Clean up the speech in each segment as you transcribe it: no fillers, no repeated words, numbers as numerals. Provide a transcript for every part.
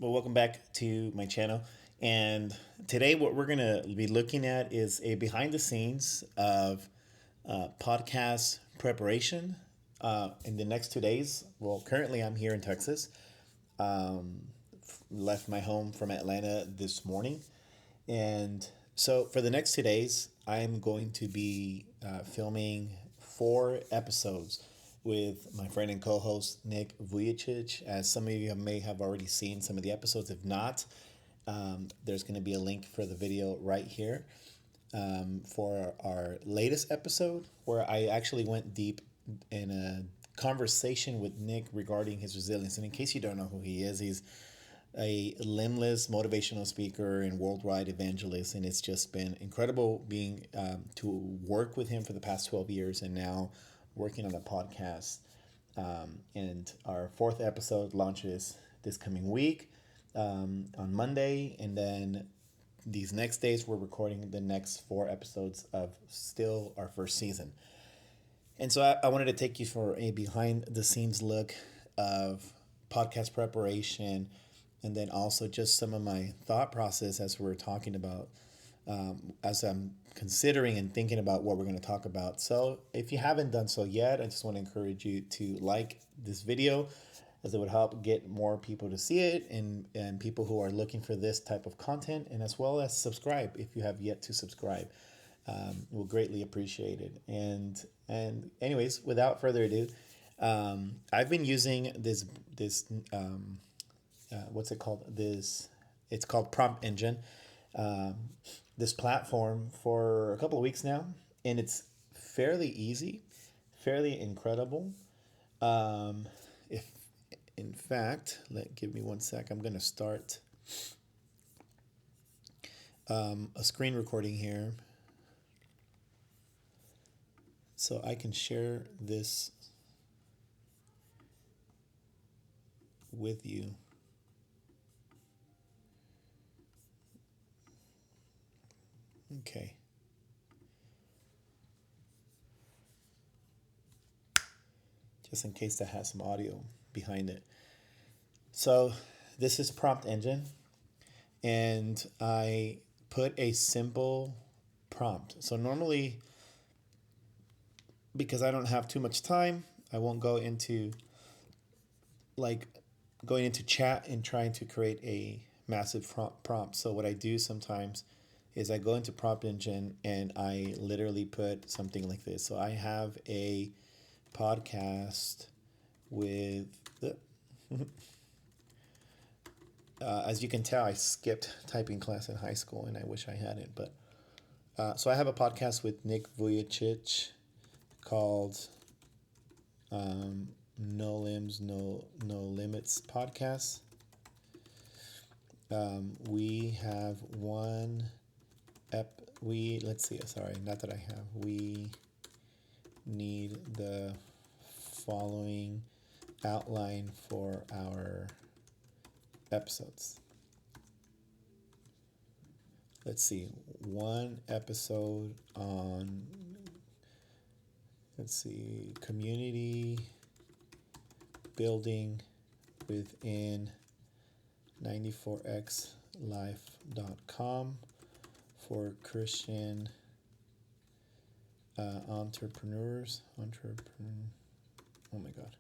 Well, welcome back to my channel. And today, what we're going to be looking at is a behind the scenes of podcast preparation in the next 2 days. Well, currently, I'm here in Texas. Um, Left my home from Atlanta this morning. And so, for the next 2 days, I'm going to be filming 4 episodes with my friend and co-host Nick Vujicic. As some of you may have already seen some of the episodes. If not, there's going to be a link for the video right here for our latest episode, where I actually went deep in a conversation with Nick regarding his resilience. And in case you don't know who he is, he's a limbless motivational speaker and worldwide evangelist, and it's just been incredible being to work with him for the past 12 years and now working on a podcast. And our 4th episode launches this coming week on Monday, and then these next days we're recording the next 4 episodes of still our first season. And so I wanted to take you for a behind the scenes look of podcast preparation, and then also just some of my thought process as we're talking about, as I'm considering and thinking about what we're going to talk about. So if you haven't done so yet, I just want to encourage you to like this video, as it would help get more people to see it, and people who are looking for this type of content, and as well as subscribe if you have yet to subscribe. We'll greatly appreciate it. And anyways, without further ado, I've been using this what's it called? It's called Prompt Engine. Um, this platform for a couple of weeks now, and it's fairly easy, fairly incredible. If in fact, give me one sec. I'm gonna start a screen recording here, so I can share this with you. Okay. Just in case that has some audio behind it. So this is Prompt Engine, and I put a simple prompt. So normally, because I don't have too much time, I won't go into like going into chat and trying to create a massive prompt. So what I do sometimes is I go into Prompt Engine and I literally put something like this. So I have a podcast with the as you can tell, I skipped typing class in high school, and I wish I hadn't. But so I have a podcast with Nick Vujicic called No Limbs, No Limits podcast. We have one let's see, sorry, not that I have. We need the following outline for our episodes. Let's see, one episode on, let's see, community building within 94xlife.com for Christian entrepreneurs. Oh my God.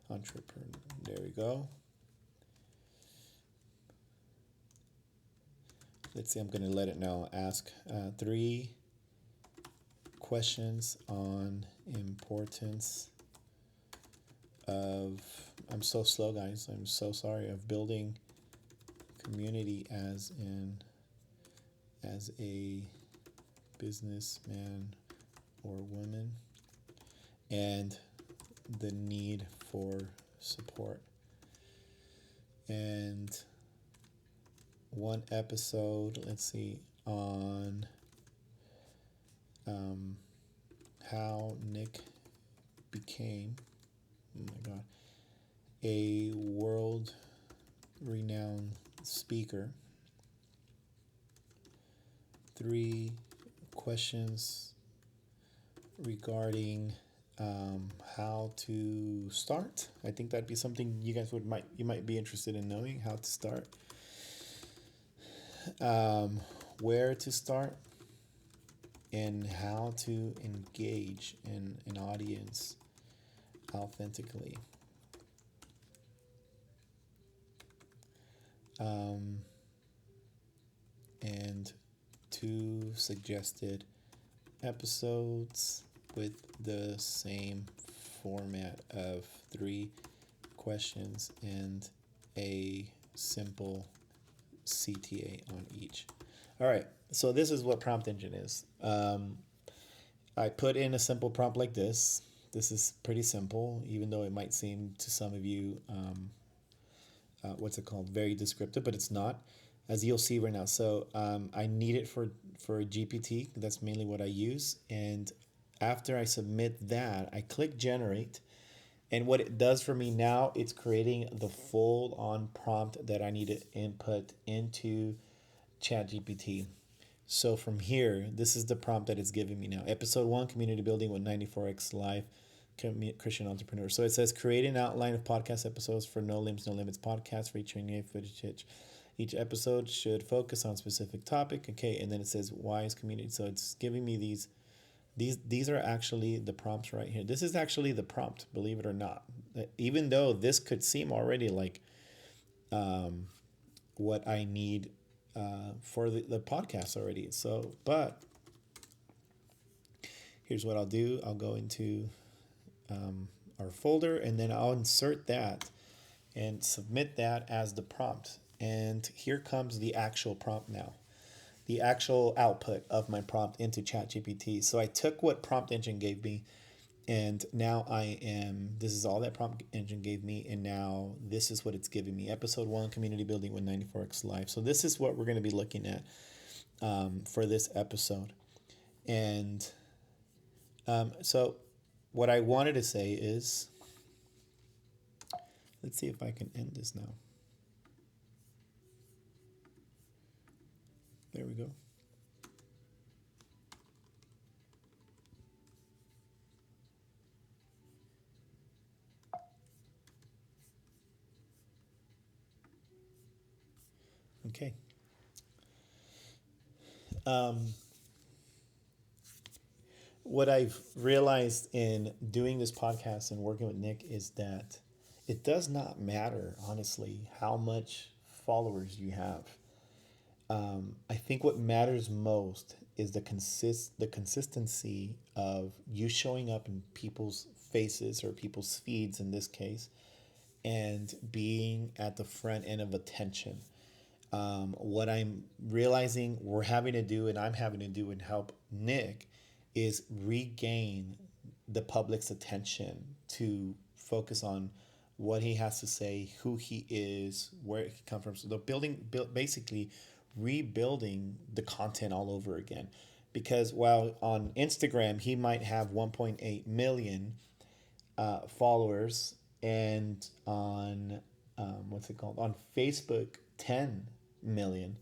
Entrepreneur. There we go. Let's see, I'm going to let it know. Ask 3 questions on importance of, I'm so slow, guys. I'm so sorry, of building community as a businessman or woman, and the need for support. And one episode, let's see, on how Nick became, oh my God, a world renowned speaker. 3 questions regarding how to start. I think that'd be something you might be interested in knowing how to start, um, where to start, and how to engage in an audience authentically. Um, and two suggested episodes with the same format of three questions and a simple CTA on each. All right, so this is what prompt engine is. I put in a simple prompt like this. This is pretty simple, even though it might seem to some of you, what's it called, very descriptive, but it's not, as you'll see right now. So I need it for GPT. That's mainly what I use. And after I submit that, I click generate. And what it does for me now, it's creating the full on prompt that I need to input into ChatGPT. So from here, this is the prompt that it's giving me now. Episode 1, community building with 94X Live Christian entrepreneur. So it says create an outline of podcast episodes for No Limits, No Limits podcast featuring new footage. Each episode should focus on a specific topic. Okay, and then it says why is community. So it's giving me these are actually the prompts right here. This is actually the prompt, believe it or not. Even though this could seem already like what I need for the podcast already. So, but here's what I'll do. I'll go into our folder, and then I'll insert that and submit that as the prompt. And here comes the actual prompt now, the actual output of my prompt into ChatGPT. So I took what prompt engine gave me, and now this is all that prompt engine gave me, and now this is what it's giving me. Episode 1, community building with 94X Live. So this is what we're going to be looking at for this episode. And so what I wanted to say is, let's see if I can end this now. There we go. Okay. What I've realized in doing this podcast and working with Nick is that it does not matter, honestly, how much followers you have. I think what matters most is the consistency of you showing up in people's faces or people's feeds in this case, and being at the front end of attention. What I'm realizing we're having to do, and I'm having to do, and help Nick, is regain the public's attention to focus on what he has to say, who he is, where he comes from. So the basically rebuilding the content all over again. Because while on Instagram he might have 1.8 million followers, and on what's it called, on Facebook 10 million,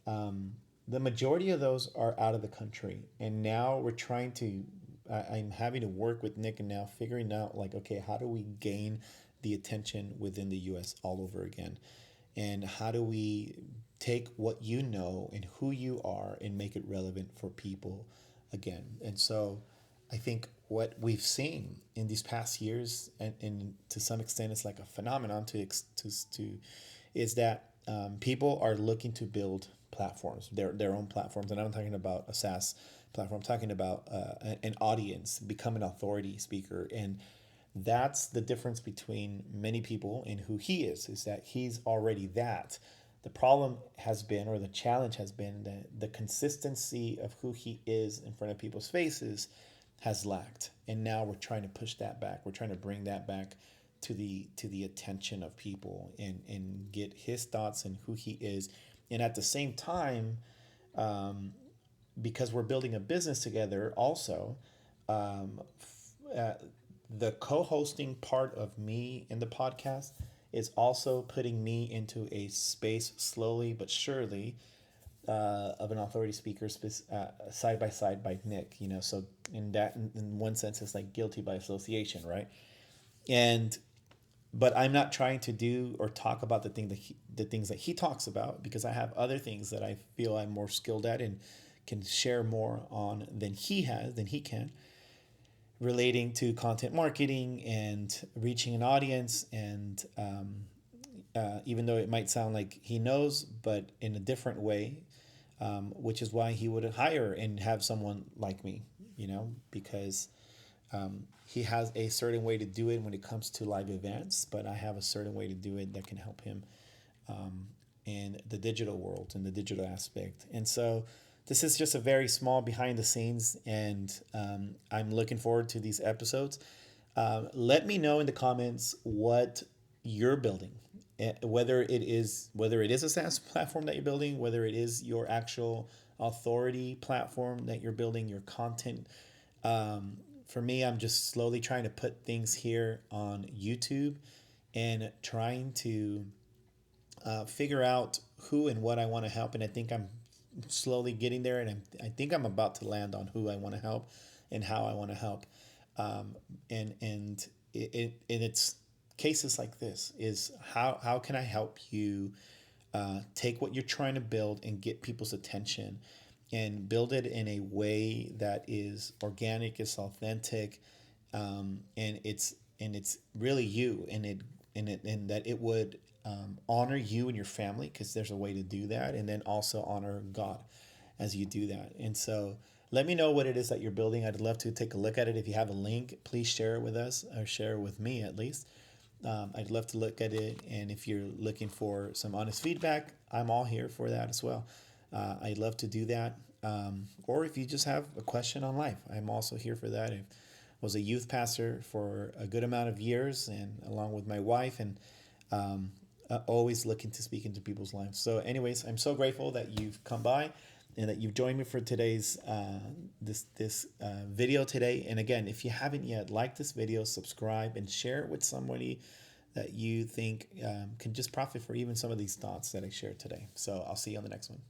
the majority of those are out of the country. And now we're trying to I'm having to work with Nick and now figuring out, like, okay, how do we gain the attention within the US all over again, and how do we take what you know and who you are and make it relevant for people again. And so I think what we've seen in these past years, and to some extent it's like a phenomenon to is that people are looking to build platforms, their own platforms. And I'm talking about a SaaS platform. I'm talking about an audience, become an authority speaker. And that's the difference between many people and who he is that he's already that. The problem has been, or the challenge has been, that the consistency of who he is in front of people's faces has lacked. And now we're trying to push that back. We're trying to bring that back to the attention of people, and get his thoughts and who he is. And at the same time, because we're building a business together also, the co-hosting part of me in the podcast is also putting me into a space, slowly but surely, of an authority speaker, side by side by Nick. So in one sense, it's like guilty by association, right? And but I'm not trying to do or talk about the things that he talks about, because I have other things that I feel I'm more skilled at and can share more on than he can, relating to content marketing and reaching an audience. And even though it might sound like he knows, but in a different way, which is why he would hire and have someone like me, because he has a certain way to do it when it comes to live events, but I have a certain way to do it that can help him in the digital world, in the digital aspect. And so this is just a very small behind the scenes, and I'm looking forward to these episodes. Let me know in the comments what you're building, whether it is a SaaS platform that you're building, whether it is your actual authority platform that you're building, your content. For me, I'm just slowly trying to put things here on YouTube and trying to figure out who and what I want to help. And I think I'm slowly getting there, and I think I'm about to land on who I want to help and how I want to help. And it's cases like this is how can I help you take what you're trying to build and get people's attention, and build it in a way that is organic, it's authentic, and it's really you, and that it would honor you and your family, because there's a way to do that, and then also honor God as you do that. And so let me know what it is that you're building. I'd love to take a look at it. If you have a link, please share it with us, or share it with me at least. I'd love to look at it. And if you're looking for some honest feedback, I'm all here for that as well. I'd love to do that. Or if you just have a question on life, I'm also here for that. I was a youth pastor for a good amount of years, and along with my wife, and always looking to speak into people's lives. So anyways, I'm so grateful that you've come by and that you've joined me for today's this video today. And again, if you haven't yet, like this video, subscribe, and share it with somebody that you think can just profit for even some of these thoughts that I shared today. So I'll see you on the next one.